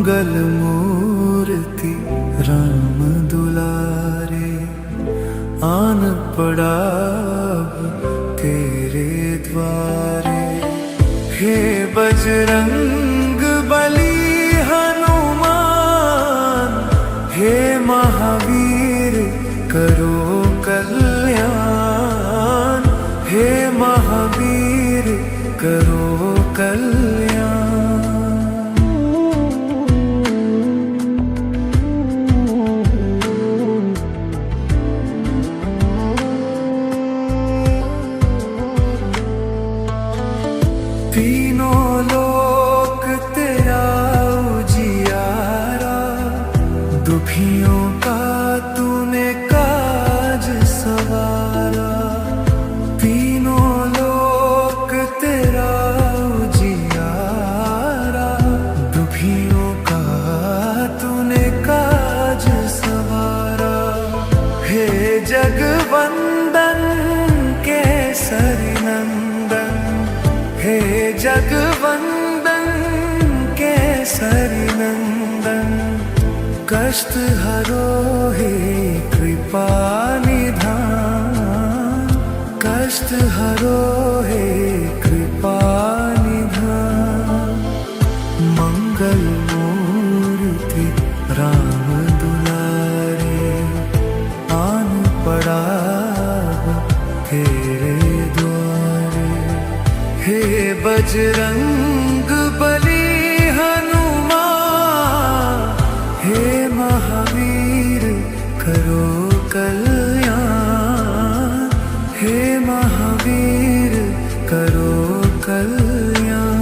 मंगल मूर्ति राम दुलारे, आन पड़ा अब तेरे द्वारे। हे बजरंग बली हनुमान, हे महावीर करो कल्याण, हे महावीर करो कल्याण। तीनों लोक तेरा उजियारा, दुखियों का तूने काज सवारा। तीनों लोक तेरा उजियारा, दुखियों का तूने काज सवारा। हे जगवंदन केसरी नंदन, हे जगवंदन केसरी नंदन। कष्ट हरो हे कृपा निधान, कष्ट हरो हे कृपा निधान। मंगल मूर्ति राम दुलारे, आन पड़ा तेरे द्वारे। हे बजरंग बली हनुमान, हे महावीर करो कल्याण, हे महावीर करो कल्याण।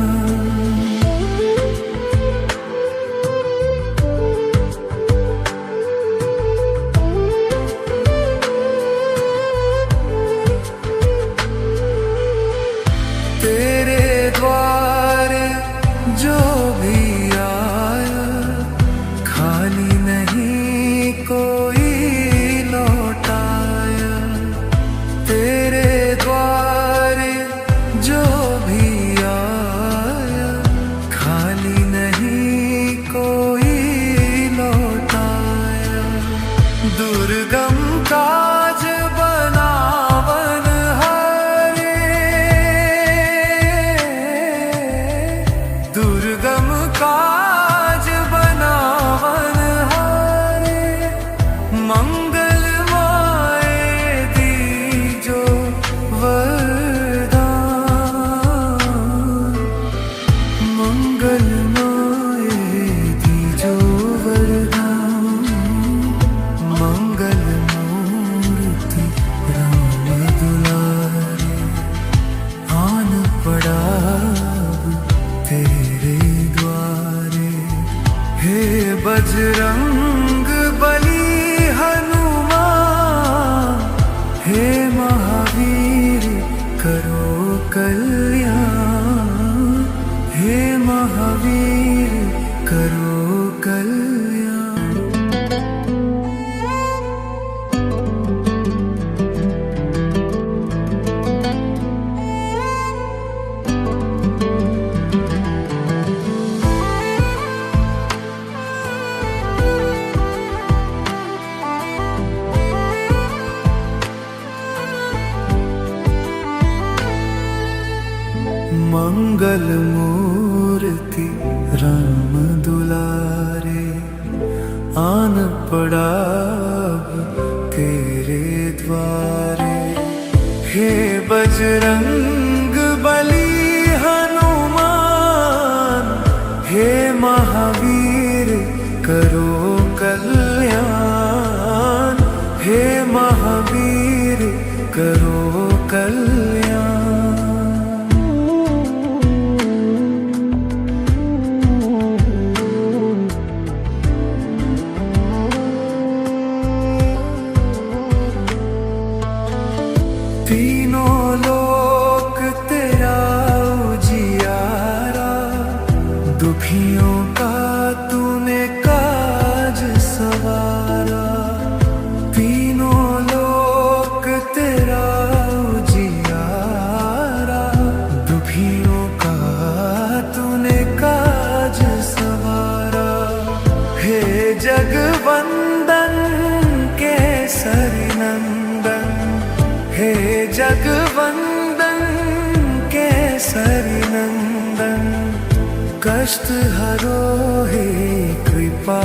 तेरे द्वारे जो भी आया, खाली नहीं कोई लौटाया। तेरे द्वारे जो भी आया, खाली नहीं कोई लौटाया। दुर्गम काज बनावन हारे, दुर्गम काज बनावन हारे। मंगल माए दीजो वरदान, मंगल माए दीजो वरदान। मंगल मूर्ति राम दुलारे, आन पड़ा तेरे द्वारे। हे बजरंग बली हनुमान, हे महावीर करो कल्याण, हे महावीर करो कल्याण। मंगल मूर्ति राम दुलारे, आन पड़ा अब तेरे द्वारे। हे बजरंग बली हनुमान, हे महावीर करो कल्याण, हे महावीर करो कल्याण। तीनों लोक तेरा उजियारा, दुखियों का तूने काज सवारा। तीनों लोक तेरा उजियारा, दुखियों का तूने काज सवारा। नंदन, हे जगवंदन केसरी नंदन, कष्ट हरो हे कृपा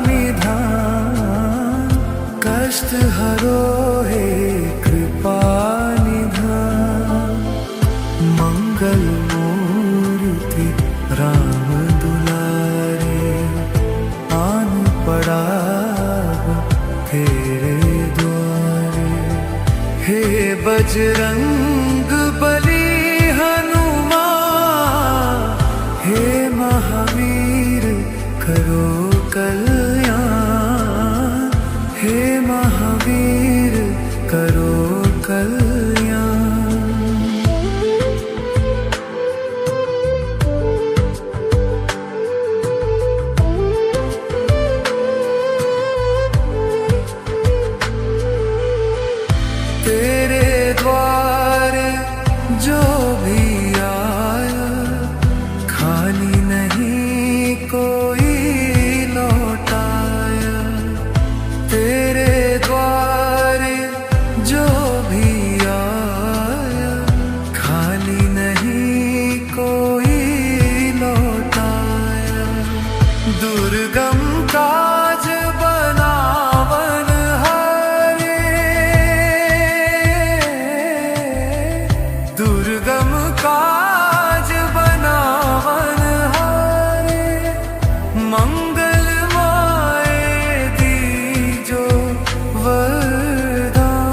निधान, कष्ट हरो हे कृपा निधान। मंगल मूर्ति राम दुलारे, आन पड़ा तेरे द्वारे। हे बजरंग बली हनुमान, हे महावीर करो कल्याण, हे महावीर करो कल्याण। तेरे द्वारे जो भी आया, खाली नहीं कोई लौटाया। तेरे द्वारे जो भी आया, खाली नहीं कोई लौटाया। दुर्गम काज बनावन हारे, दुर्गम काज बनावन हारे। मंगल माए दीजो वरदान,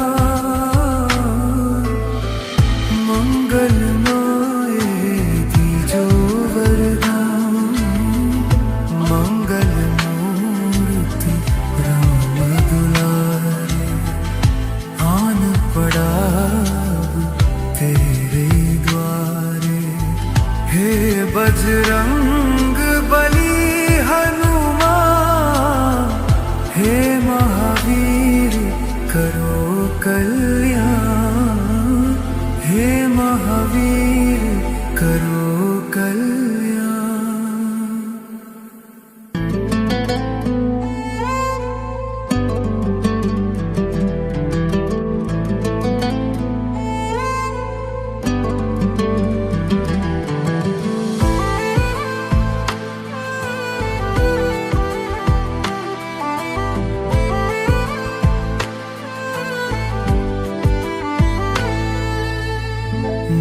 मंगल माए दीजो वरदान। मंगल मूर्ति राम दुलारे, आन पड़ा तेरे द्वारे। हे बजरंग बली हनुमान, हे महावीर करो कल्याण, हे महावीर करो कल्याण।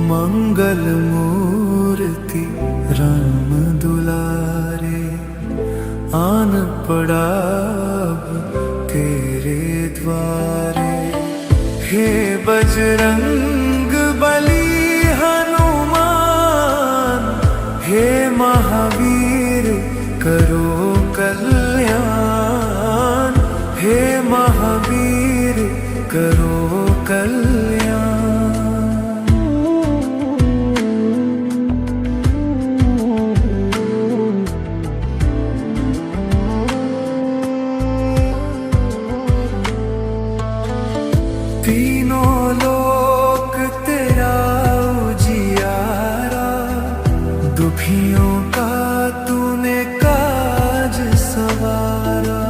मंगल मूर्ति राम दुलारे, आन पड़ा तेरे द्वारे। हे बजरंग बली हनुमान, हे महावीर करो कल्याण, हे महावीर करो कल्याण। तीनों लोक तेरा उजियारा, दुखियों का तूने काज सवारा।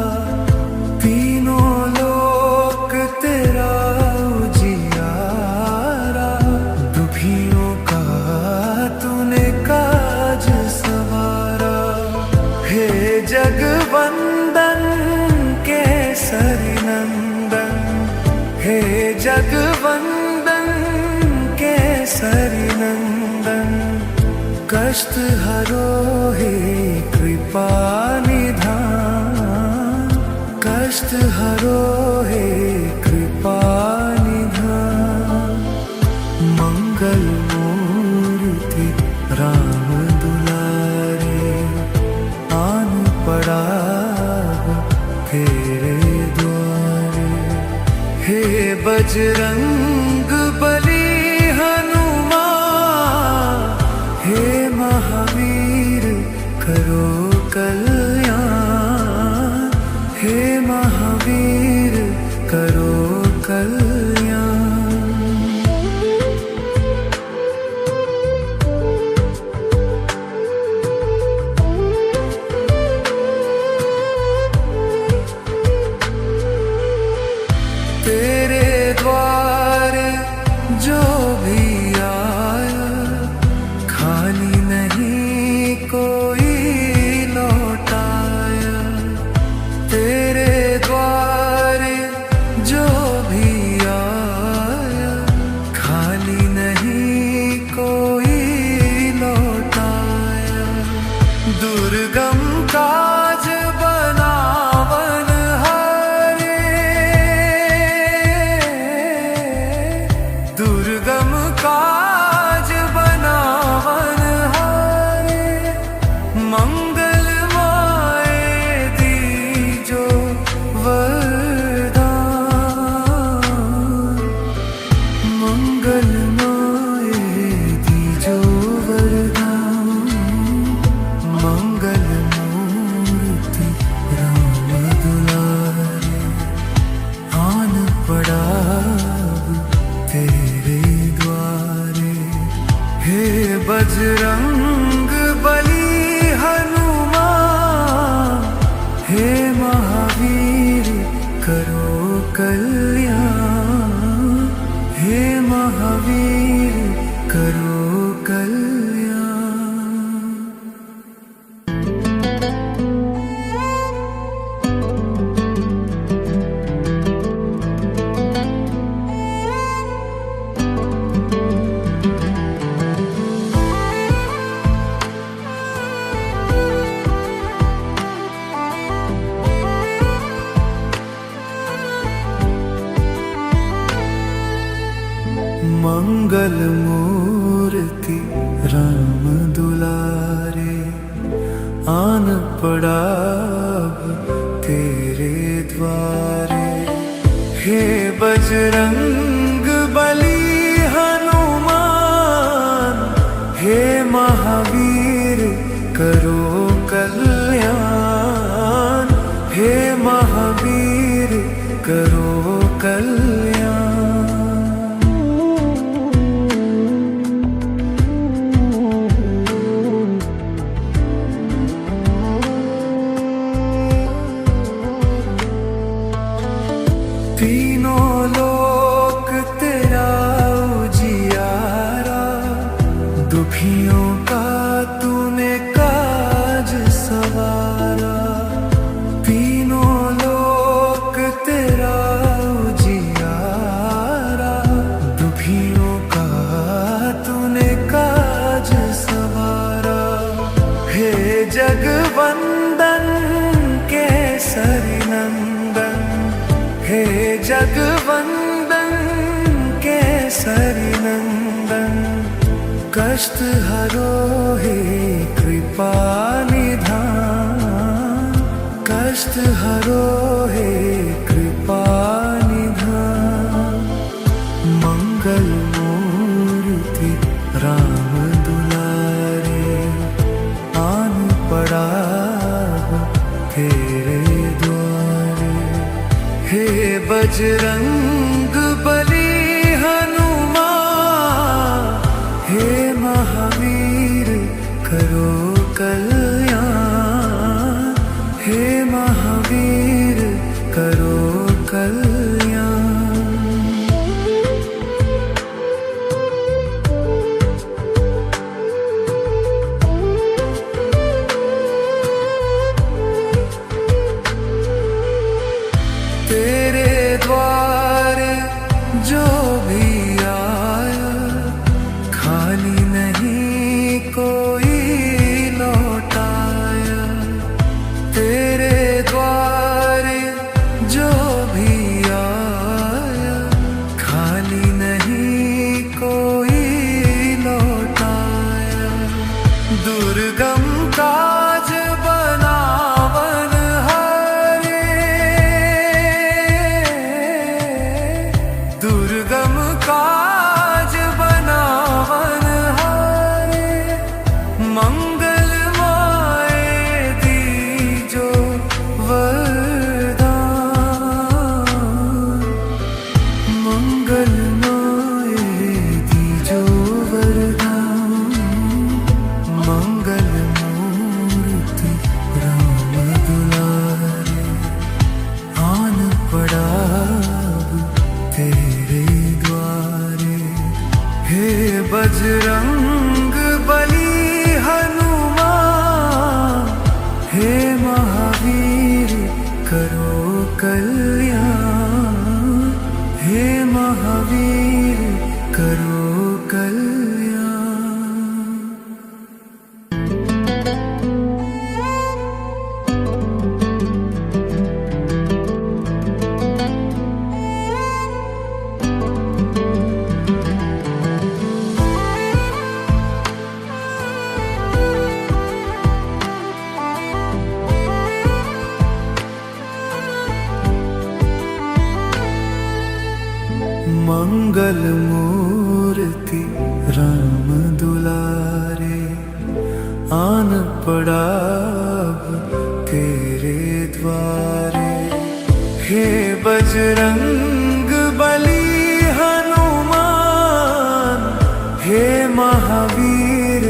तीनों लोक तेरा उजियारा, दुखियों का तूने काज सवारा। हे जगवंदन केसरी नंदन, हे जगवंदन केसरी नंदन, कष्ट हरो हे कृपा निधान, कष्ट हरो हे कृपा निधान। मंगल मूर्ति राम दुलारे, आन पड़ा तेरे द्वारे। हे बजरंग बली हनुमान, हे महावीर करो कल्याण, हे महावीर करो कल्याण। तेरे बजरंग बली हनुमान, हे महावीर करो कल्याण, हे महावीर करो कल्याण। मंगल मूर्ति राम दुलारे, आन पड़ा अब तेरे द्वारे। हे बजरंग बली हनुमान, हे महावीर करो कल्याण, हे महावीर करो कल्याण। तीनों लोक तेरा उजियारा, दुखियों का तूने काज सवारा। तीनों लोक तेरा उजियारा, दुखियों का तूने काज सवारा। हे जगवंदन केसरी नंदन, हे जगवंदन केसरी नंदन, कष्ट हरो हे कृपा निधान, कष्ट हरो हे कृपा निधान। मंगल मूर्ति राम दुलारे, आन पड़ा तेरे द्वारे। हे बजरंग बली हनुमान, हे महावीर करो कल्याण, हे महावीर करो कल्याण। तेरे द्वारे जो भी आया, खाली नहीं कोई लौटाया। तेरे द्वारे जो भी आया, खाली नहीं कोई लौटाया। दुर्गम काज बनावन हारे, दुर्गम काज बनावन हारे। मंगलमय दीजो वरदान, मंगलमय दीजो वरदान। मंगल मूर्ति राम दुलारे, आन पड़ा तेरे द्वारे। हे बजरंग बली हनुमान, हे महावीर करो कल्याण, हे महावीर करो कल्याण। मंगल मूर्ति राम दुलारे, आन पड़ा तेरे द्वारे। हे बजरंग बली हनुमान, हे महावीर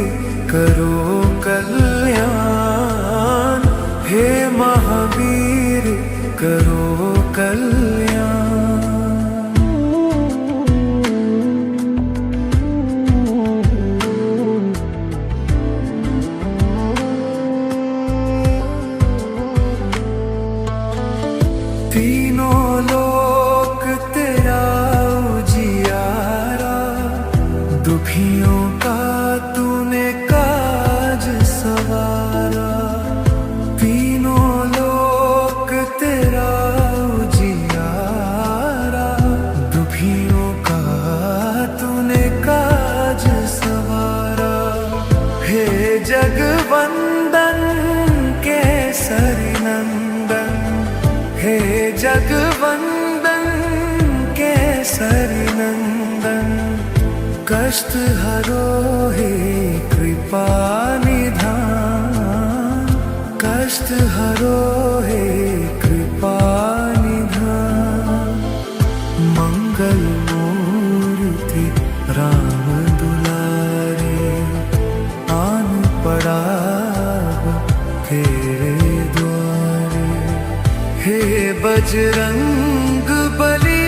कष्ट हरो हे कृपा निधान, कष्ट हरो हे कृपा निधान। मंगल मूर्ति राम दुलारे, आन पड़ा तेरे द्वारे। हे बजरंग बली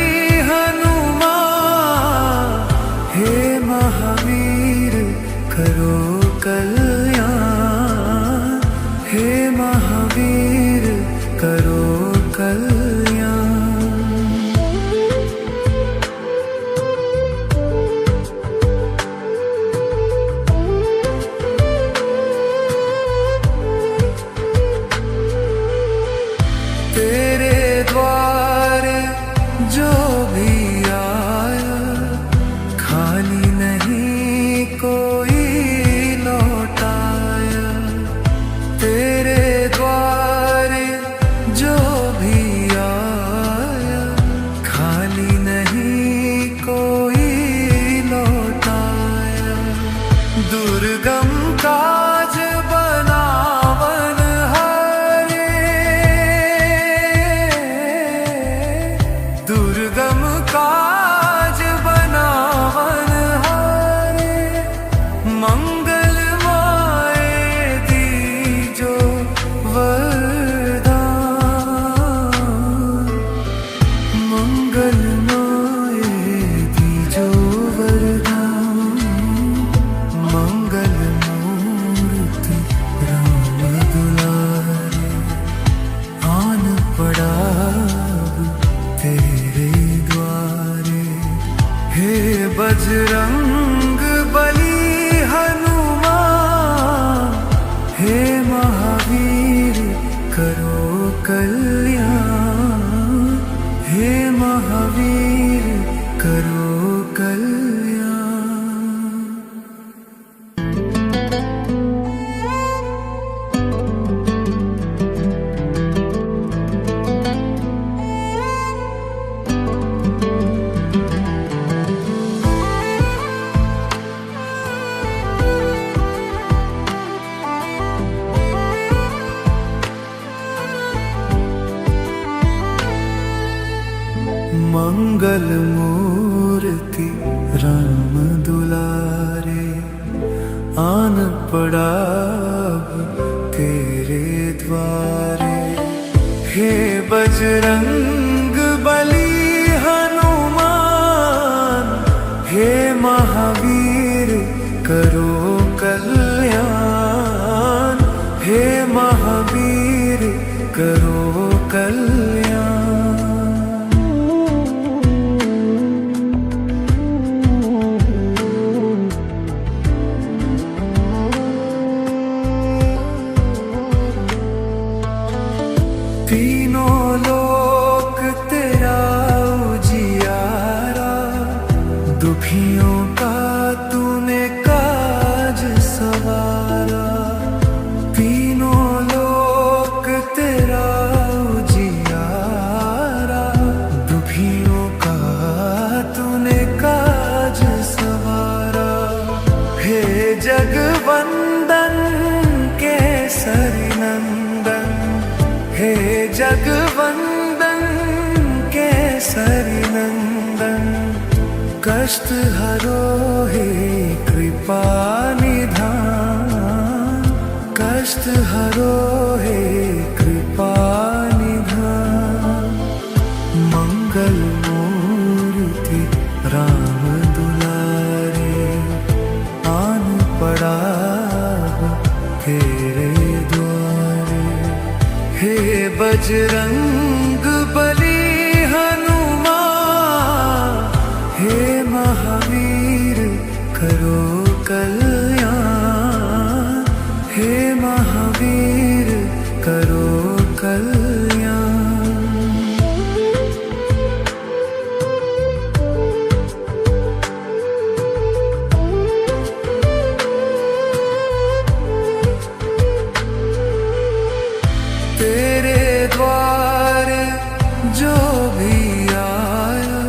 हे महावीर करो कल्याण, हे महावीर करो कल्याण। तेरे द्वारे जो भी आया, खाली नहीं कोई लौटाया। तेरे द्वारे जो भी आया, खाली नहीं कोई लौटाया। दुर्गम काज बनावन हारे, दुर्गम काज बनावन हारे। मंगल माए दीजो वरदान, मंगल माए दीजो वरदान। मंगल मूर्ति राम दुलारे, आन पड़ा तेरे द्वारे। हे बजरंग बली हनुमान, हे महावीर करो कल्याण, हे महावीर करो कल्याण। मंगल मूर्ति राम दुलारे, आन पड़ा तेरे द्वारे। हे बजरंग बली हनुमान, हे महावीर करो कल्याण, हे महावीर करो कल्याण। तीनों लोक तेरा उजियारा, दुखियों का तूने काज सवारा। तीनों लोक तेरा उजियारा, दुखियों का तूने काज सवारा। हे जगवंदन केसरी नंदन, हे जगवंदन केसरी नंदन। कष्ट हरो हे कृपा निधान, कष्ट हरो हे कृपा निधान। मंगल मूर्ति राम दुलारे, आन पड़ा तेरे द्वारे। हे बजरंग बली हनुमान, हे महावीर करो कल्याण, हे महावीर करो कल्याण। तेरे द्वारे जो भी आया,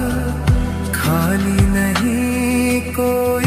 खाली नहीं कोई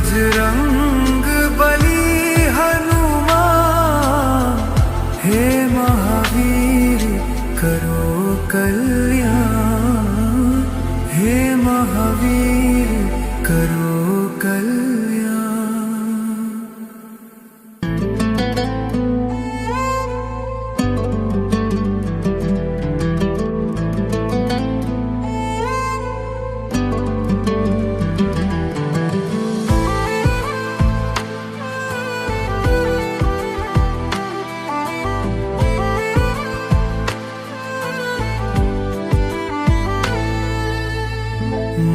बजरंग बली हनुमान, हे महावीर करो कल्याण, हे महावीर करो कल्याण।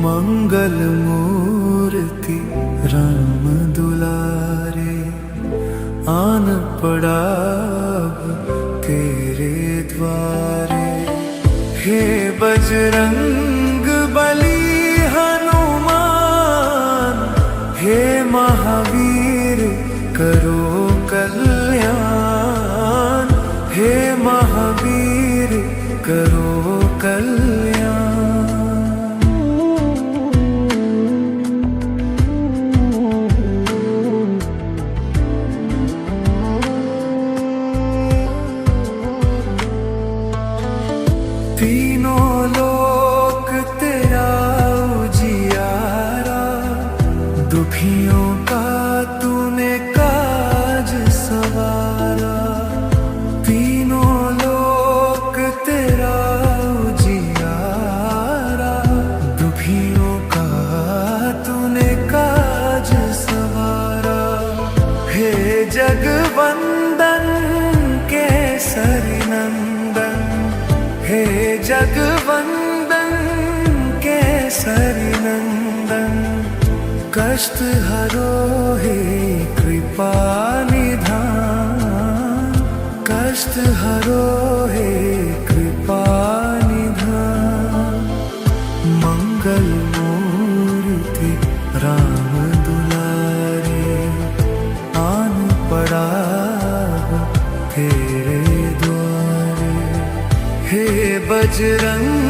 मंगल मूर्ति राम दुलारे, आन पड़ा अब तेरे द्वारे। हे बजरंग बली हनुमान, हे महावीर करो कल्याण, हे महावीर करो कल्याण। तीनों लोक तेरा उजियारा, दुखियों का तूने काज सवारा। तीनों लोक तेरा उजियारा, दुखियों का तूने काज सवारा। हे जगवंदन केसरी नंदन, हे जगवंदन केसरी नंदन, कष्ट हरो हे कृपा निधान, कष्ट हरो हे कृपा निधान। मंगल मूर्ति राम दुलारे, आन पड़ा तेरे द्वारे। हे बजरंग